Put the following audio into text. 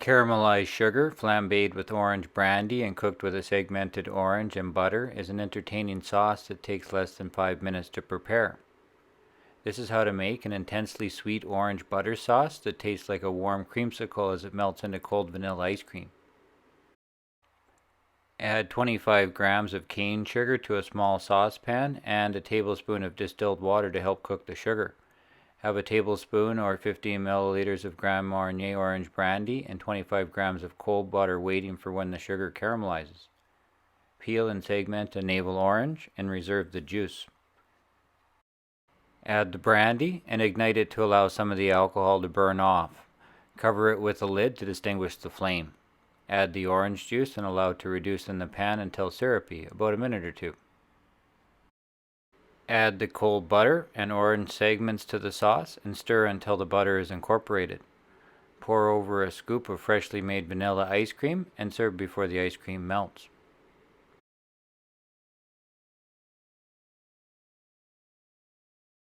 Caramelized sugar, flambéed with orange brandy and cooked with a segmented orange and butter, is an entertaining sauce that takes less than 5 minutes to prepare. This is how to make an intensely sweet orange butter sauce that tastes like a warm creamsicle as it melts into cold vanilla ice cream. Add 25 grams of cane sugar to a small saucepan and a tablespoon of distilled water to help cook the sugar. Have a tablespoon or 15 milliliters of Grand Marnier orange brandy and 25 grams of cold butter waiting for when the sugar caramelizes. Peel and segment a navel orange and reserve the juice. Add the brandy and ignite it to allow some of the alcohol to burn off. Cover it with a lid to distinguish the flame. Add the orange juice and allow it to reduce in the pan until syrupy, about a minute or two. Add the cold butter and orange segments to the sauce and stir until the butter is incorporated. Pour over a scoop of freshly made vanilla ice cream and serve before the ice cream melts.